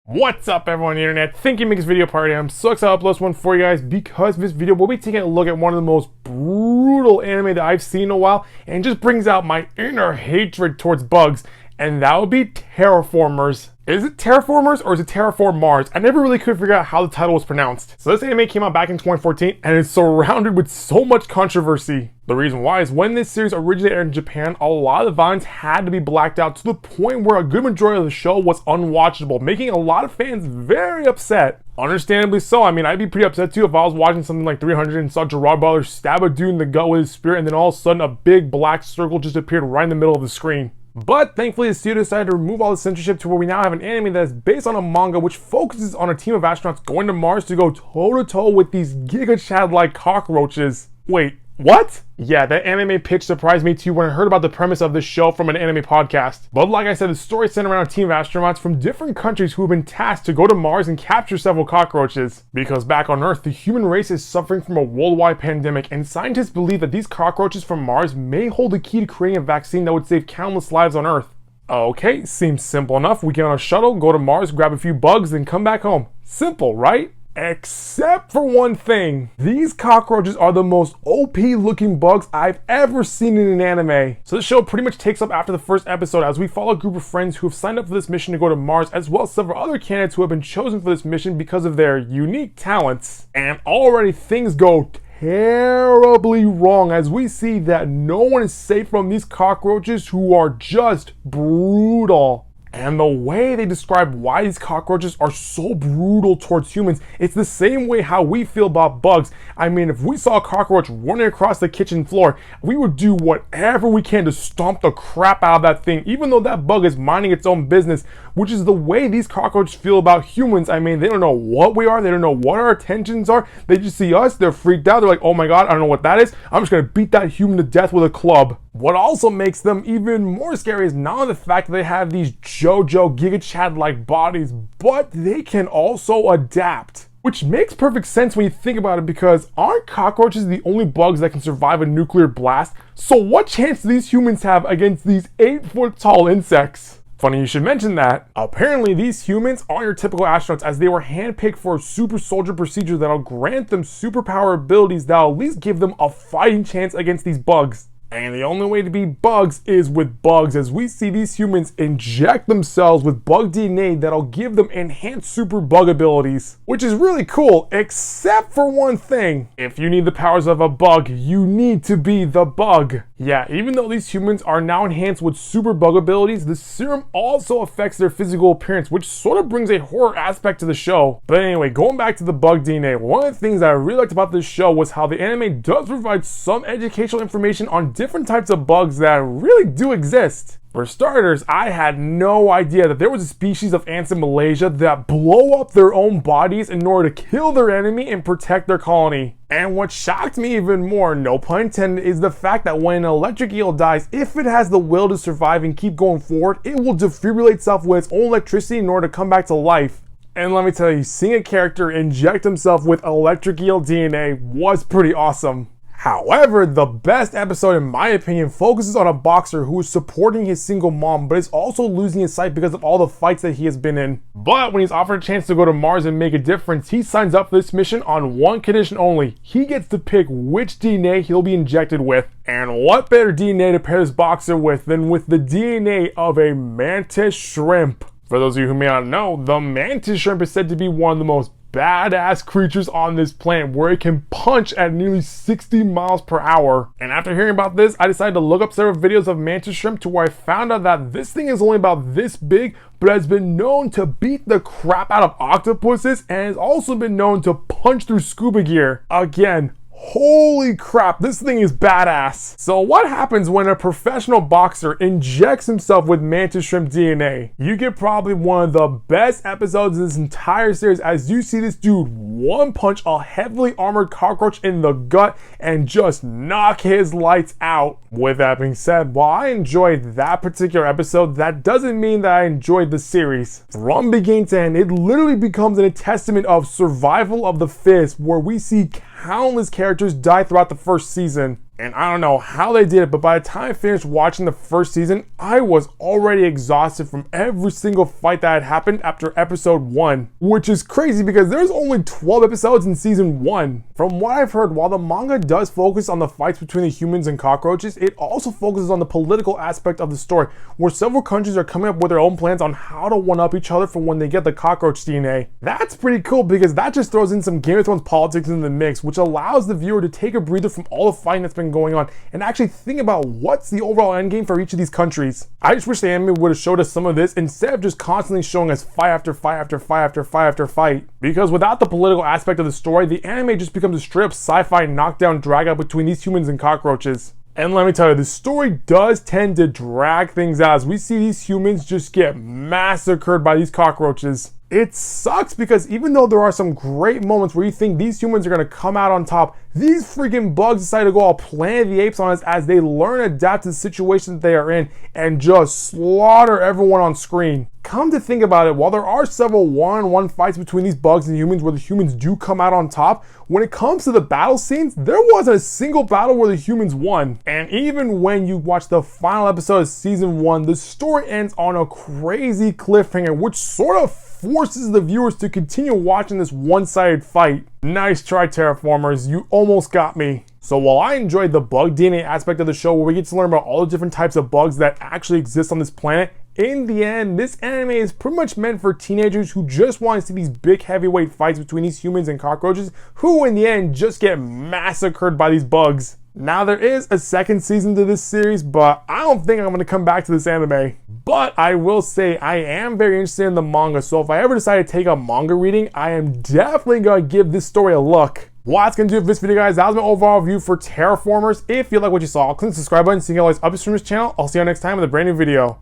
What's up everyone on the internet? Thank you for making this video party. I'm so excited to upload this one for you guys because this video we'll be taking a look at one of the most brutal anime that I've seen in a while and just brings out my inner hatred towards bugs, and that would be Terraformars. Is it Terraformars or is it Terraformars? I never really could figure out how the title was pronounced. So this anime came out back in 2014 and it's surrounded with so much controversy. The reason why is when this series originally aired in Japan, a lot of the vines had to be blacked out to the point where a good majority of the show was unwatchable, making a lot of fans very upset. Understandably so. I mean, I'd be pretty upset too if I was watching something like 300 and saw Gerard Butler stab a dude in the gut with his spear and then all of a sudden a big black circle just appeared right in the middle of the screen. But thankfully the studio decided to remove all the censorship to where we now have an anime that is based on a manga which focuses on a team of astronauts going to Mars to go toe-to-toe with these Giga Chad-like cockroaches. Wait, what? Yeah, that anime pitch surprised me too when I heard about the premise of this show from an anime podcast. But like I said, the story centered around a team of astronauts from different countries who have been tasked to go to Mars and capture several cockroaches. Because back on Earth, the human race is suffering from a worldwide pandemic, and scientists believe that these cockroaches from Mars may hold the key to creating a vaccine that would save countless lives on Earth. Okay, seems simple enough. We get on a shuttle, go to Mars, grab a few bugs, then come back home. Simple, right? Except for one thing. These cockroaches are the most OP looking bugs I've ever seen in an anime. So this show pretty much takes up after the first episode as we follow a group of friends who have signed up for this mission to go to Mars, as well as several other candidates who have been chosen for this mission because of their unique talents. And already things go terribly wrong as we see that no one is safe from these cockroaches who are just brutal. And the way they describe why these cockroaches are so brutal towards humans, it's the same way how we feel about bugs. I mean, if we saw a cockroach running across the kitchen floor, we would do whatever we can to stomp the crap out of that thing, even though that bug is minding its own business, which is the way these cockroaches feel about humans. I mean, they don't know what we are, they don't know what our intentions are, they just see us, they're freaked out, they're like, oh my god, I don't know what that is, I'm just gonna beat that human to death with a club. What also makes them even more scary is not only the fact that they have these JoJo Giga Chad-like bodies, but they can also adapt. Which makes perfect sense when you think about it, because aren't cockroaches the only bugs that can survive a nuclear blast? So what chance do these humans have against these 8-foot tall insects? Funny you should mention that. Apparently these humans aren't your typical astronauts, as they were handpicked for a super soldier procedure that'll grant them superpower abilities that'll at least give them a fighting chance against these bugs. And the only way to beat bugs is with bugs, as we see these humans inject themselves with bug DNA that'll give them enhanced super bug abilities. Which is really cool, except for one thing. If you need the powers of a bug, you need to be the bug. Yeah, even though these humans are now enhanced with super bug abilities, the serum also affects their physical appearance, which sort of brings a horror aspect to the show. But anyway, going back to the bug DNA, one of the things that I really liked about this show was how the anime does provide some educational information on different types of bugs that really do exist. For starters, I had no idea that there was a species of ants in Malaysia that blow up their own bodies in order to kill their enemy and protect their colony. And what shocked me even more, no pun intended, is the fact that when an electric eel dies, if it has the will to survive and keep going forward, it will defibrillate itself with its own electricity in order to come back to life. And let me tell you, seeing a character inject himself with electric eel DNA was pretty awesome. However, the best episode in my opinion focuses on a boxer who is supporting his single mom but is also losing his sight because of all the fights that he has been in. But when he's offered a chance to go to Mars and make a difference, he signs up for this mission on one condition only. He gets to pick which DNA he'll be injected with. And what better DNA to pair this boxer with than with the DNA of a mantis shrimp? For those of you who may not know, the mantis shrimp is said to be one of the most badass creatures on this planet, where it can punch at nearly 60 miles per hour. And after hearing about this, I decided to look up several videos of mantis shrimp, to where I found out that this thing is only about this big, but has been known to beat the crap out of octopuses and has also been known to punch through scuba gear. Again, holy crap, this thing is badass. So what happens when a professional boxer injects himself with mantis shrimp DNA? You get probably one of the best episodes of this entire series, as you see this dude one punch a heavily armored cockroach in the gut and just knock his lights out. With that being said, while I enjoyed that particular episode, that doesn't mean that I enjoyed the series. From beginning to end, it literally becomes a testament of survival of the fittest, where we see countless characters die throughout the first season. And I don't know how they did it, but by the time I finished watching the first season, I was already exhausted from every single fight that had happened after episode 1. Which is crazy because there's only 12 episodes in season 1. From what I've heard, while the manga does focus on the fights between the humans and cockroaches, it also focuses on the political aspect of the story, where several countries are coming up with their own plans on how to one-up each other for when they get the cockroach DNA. That's pretty cool because that just throws in some Game of Thrones politics in the mix, which allows the viewer to take a breather from all the fighting that's been going on and actually think about what's the overall endgame for each of these countries. I just wish the anime would have showed us some of this instead of just constantly showing us fight after fight after fight after fight after fight. Because without the political aspect of the story, the anime just becomes a straight up sci-fi knockdown drag out between these humans and cockroaches. And let me tell you, the story does tend to drag things out as we see these humans just get massacred by these cockroaches. It sucks because even though there are some great moments where you think these humans are going to come out on top, these freaking bugs decide to go all Planet of the Apes on us as they learn to adapt to the situation that they are in and just slaughter everyone on screen. Come to think about it, while there are several one-on-one fights between these bugs and humans where the humans do come out on top, when it comes to the battle scenes, there wasn't a single battle where the humans won. And even when you watch the final episode of season 1, the story ends on a crazy cliffhanger, which sort of forces the viewers to continue watching this one-sided fight. Nice try, Terraformars, you almost got me. So while I enjoyed the bug DNA aspect of the show where we get to learn about all the different types of bugs that actually exist on this planet, in the end, this anime is pretty much meant for teenagers who just want to see these big heavyweight fights between these humans and cockroaches who in the end just get massacred by these bugs. Now there is a second season to this series, but I don't think I'm going to come back to this anime. But I will say I am very interested in the manga, so if I ever decide to take up manga reading, I am definitely going to give this story a look. Well, that's going to do it for this video, guys. That was my overall review for Terraformars. If you like what you saw, click the subscribe button so you can always updates from this channel. I'll see you next time with a brand new video.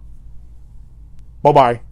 Bye-bye.